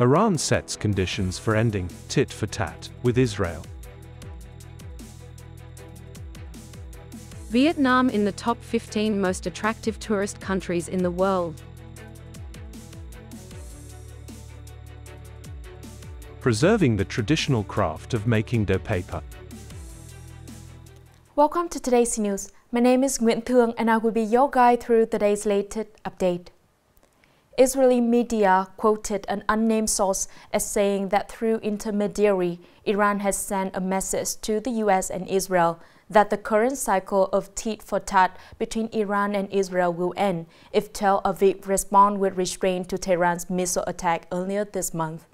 Iran sets conditions for ending tit for tat with Israel. Vietnam in the top 15 most attractive tourist countries in the world. Preserving the traditional craft of making dough paper. Welcome to today's news. My name is Nguyễn Thương and I will be your guide through today's latest update. Israeli media quoted an unnamed source as saying that through intermediary, Iran has sent a message to the US and Israel that the current cycle of tit for tat between Iran and Israel will end if Tel Aviv responds with restraint to Tehran's missile attack earlier this month.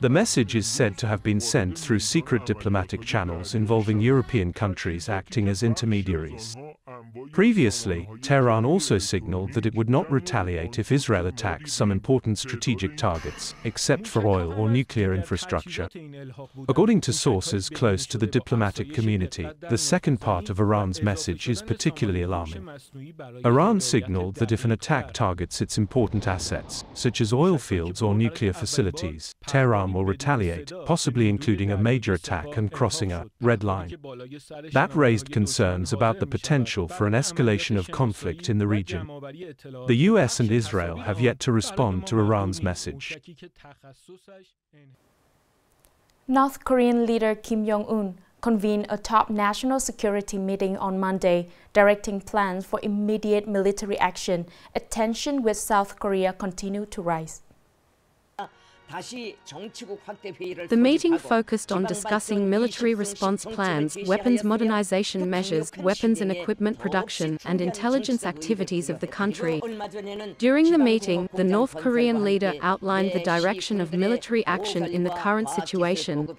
The message is said to have been sent through secret diplomatic channels involving European countries acting as intermediaries. Previously, Tehran also signaled that it would not retaliate if Israel attacked some important strategic targets, except for oil or nuclear infrastructure. According to sources close to the diplomatic community, the second part of Iran's message is particularly alarming. Iran signaled that if an attack targets its important assets, such as oil fields or nuclear facilities, Tehran will retaliate, possibly including a major attack and crossing a red line. That raised concerns about the potential for an escalation of conflict in the region. The US and Israel have yet to respond to Iran's message. North Korean leader Kim Jong-un convened a top national security meeting on Monday, directing plans for immediate military action as tensions with South Korea continue to rise. The meeting focused on discussing military response plans, weapons modernization measures, weapons and equipment production, and intelligence activities of the country. During the meeting, the North Korean leader outlined the direction of military action in the current situation.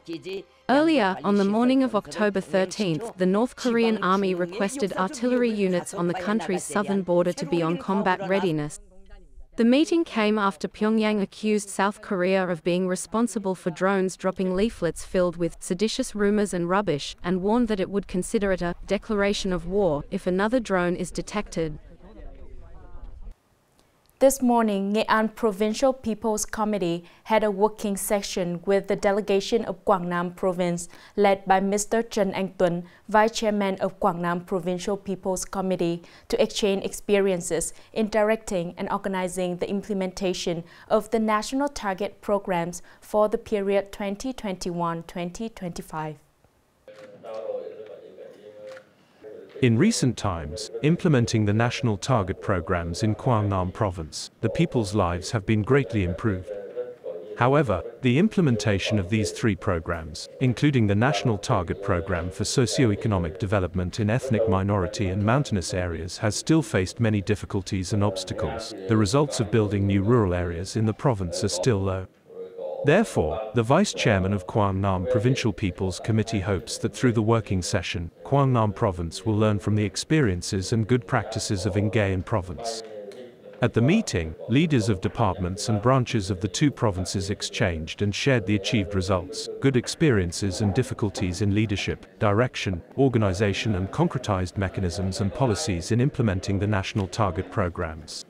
Earlier, on the morning of October 13th, the North Korean army requested artillery units on the country's southern border to be on combat readiness. The meeting came after Pyongyang accused South Korea of being responsible for drones dropping leaflets filled with seditious rumors and rubbish, and warned that it would consider it a declaration of war if another drone is detected. This morning, Nghệ An Provincial People's Committee had a working session with the delegation of Quảng Nam Province, led by Mr. Trần Anh Tuấn, Vice Chairman of Quảng Nam Provincial People's Committee, to exchange experiences in directing and organizing the implementation of the national target programs for the period 2021-2025. In recent times, implementing the national target programs in Quảng Nam province, the people's lives have been greatly improved. However, the implementation of these three programs, including the National Target Program for Socio-Economic Development in Ethnic Minority and Mountainous Areas, has still faced many difficulties and obstacles. The results of building new rural areas in the province are still low. Therefore, the Vice Chairman of Quảng Nam Provincial People's Committee hopes that through the working session, Quảng Nam Province will learn from the experiences and good practices of Nghệ An Province. At the meeting, leaders of departments and branches of the two provinces exchanged and shared the achieved results, good experiences and difficulties in leadership, direction, organization and concretized mechanisms and policies in implementing the national target programs.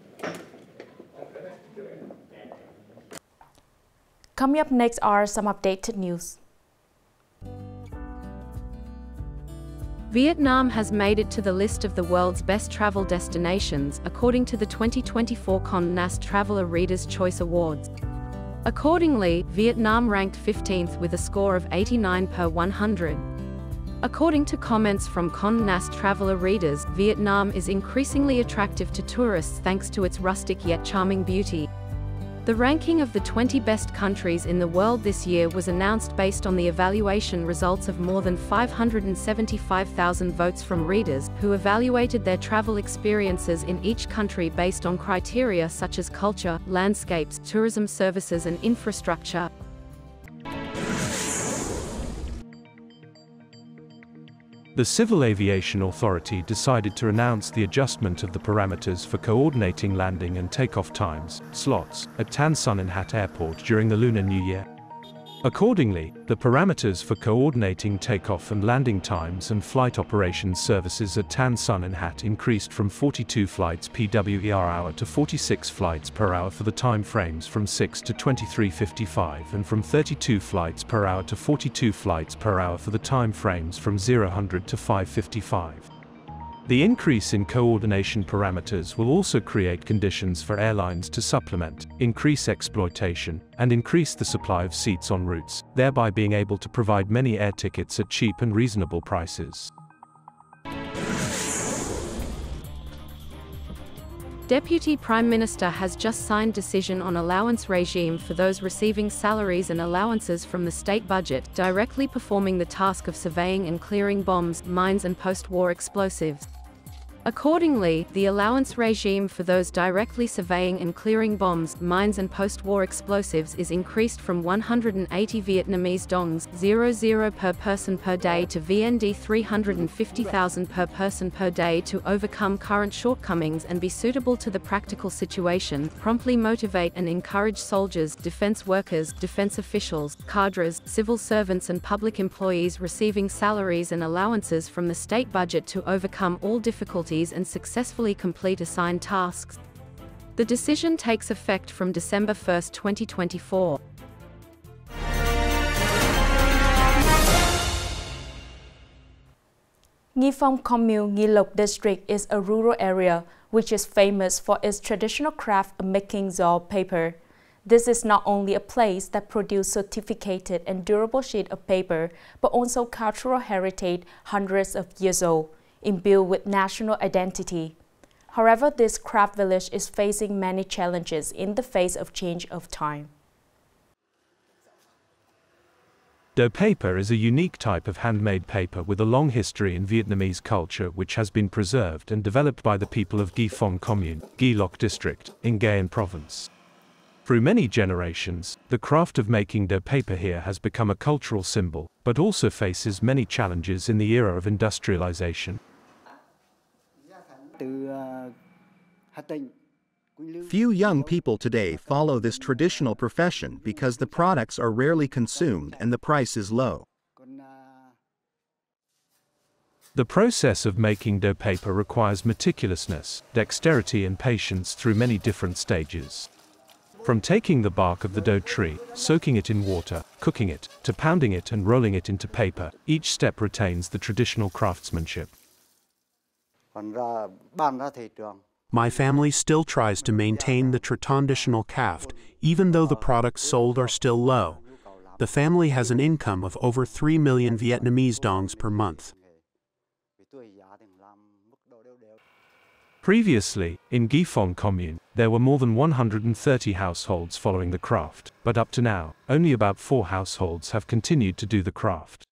Coming up next are some updated news. Vietnam has made it to the list of the world's best travel destinations, according to the 2024 Condé Nast Traveler Reader's Choice Awards. Accordingly, Vietnam ranked 15th with a score of 89 per 100. According to comments from Condé Nast Traveler readers, Vietnam is increasingly attractive to tourists thanks to its rustic yet charming beauty. The ranking of the 20 best countries in the world this year was announced based on the evaluation results of more than 575,000 votes from readers, who evaluated their travel experiences in each country based on criteria such as culture, landscapes, tourism services and infrastructure. The Civil Aviation Authority decided to announce the adjustment of the parameters for coordinating landing and takeoff times, slots, at Tan Son Nhat Airport during the Lunar New Year. Accordingly, the parameters for coordinating takeoff and landing times and flight operations services at Tan Son and Hat increased from 42 flights PWER to 46 flights per hour for the time frames from 6 to 23:55 and from 32 flights per hour to 42 flights per hour for the time frames from 0000 to 5:55. The increase in coordination parameters will also create conditions for airlines to supplement, increase exploitation, and increase the supply of seats on routes, thereby being able to provide many air tickets at cheap and reasonable prices. Deputy Prime Minister has just signed decision on allowance regime for those receiving salaries and allowances from the state budget, directly performing the task of surveying and clearing bombs, mines and post-war explosives. Accordingly, the allowance regime for those directly surveying and clearing bombs, mines and post-war explosives is increased from 180 Vietnamese dongs, 00 per person per day to VND 350,000 per person per day to overcome current shortcomings and be suitable to the practical situation, promptly motivate and encourage soldiers, defense workers, defense officials, cadres, civil servants and public employees receiving salaries and allowances from the state budget to overcome all difficulties and successfully complete assigned tasks. The decision takes effect from December 1, 2024. Nghi Phong Commune, Nghi Lộc District is a rural area which is famous for its traditional craft of making giò paper. This is not only a place that produces certificated and durable sheet of paper, but also cultural heritage hundreds of years old, imbued with national identity. However, this craft village is facing many challenges in the face of change of time. Giò paper is a unique type of handmade paper with a long history in Vietnamese culture which has been preserved and developed by the people of Nghi Phong Commune, Nghi Lộc District, in Nghệ An Province. Through many generations, the craft of making giò paper here has become a cultural symbol, but also faces many challenges in the era of industrialization. Few young people today follow this traditional profession because the products are rarely consumed and the price is low. The process of making giò paper requires meticulousness, dexterity and patience through many different stages. From taking the bark of the giò tree, soaking it in water, cooking it, to pounding it and rolling it into paper, each step retains the traditional craftsmanship. My family still tries to maintain the traditional craft, even though the products sold are still low. The family has an income of over 3 million Vietnamese dongs per month. Previously, in Nghi Phong Commune, there were more than 130 households following the craft, but up to now, only about 4 households have continued to do the craft.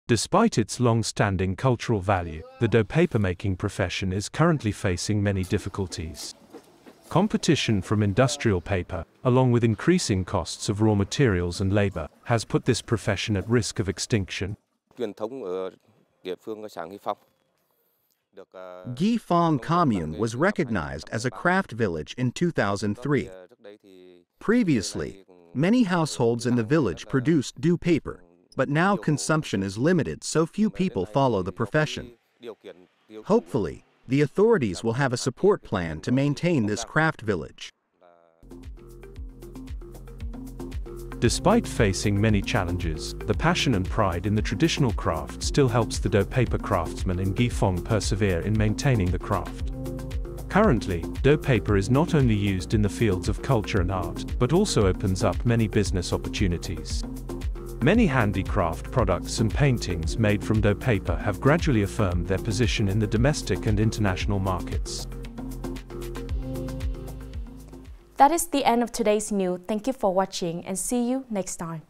Despite its long-standing cultural value, the giò paper-making profession is currently facing many difficulties. Competition from industrial paper, along with increasing costs of raw materials and labor, has put this profession at risk of extinction. Nghi Phong Commune was recognized as a craft village in 2003. Previously, many households in the village produced giò paper, but now consumption is limited so few people follow the profession. Hopefully, the authorities will have a support plan to maintain this craft village. Despite facing many challenges, the passion and pride in the traditional craft still helps the giò paper craftsmen in Nghi Phong persevere in maintaining the craft. Currently, giò paper is not only used in the fields of culture and art, but also opens up many business opportunities. Many handicraft products and paintings made from giò paper have gradually affirmed their position in the domestic and international markets. That is the end of today's news. Thank you for watching and see you next time.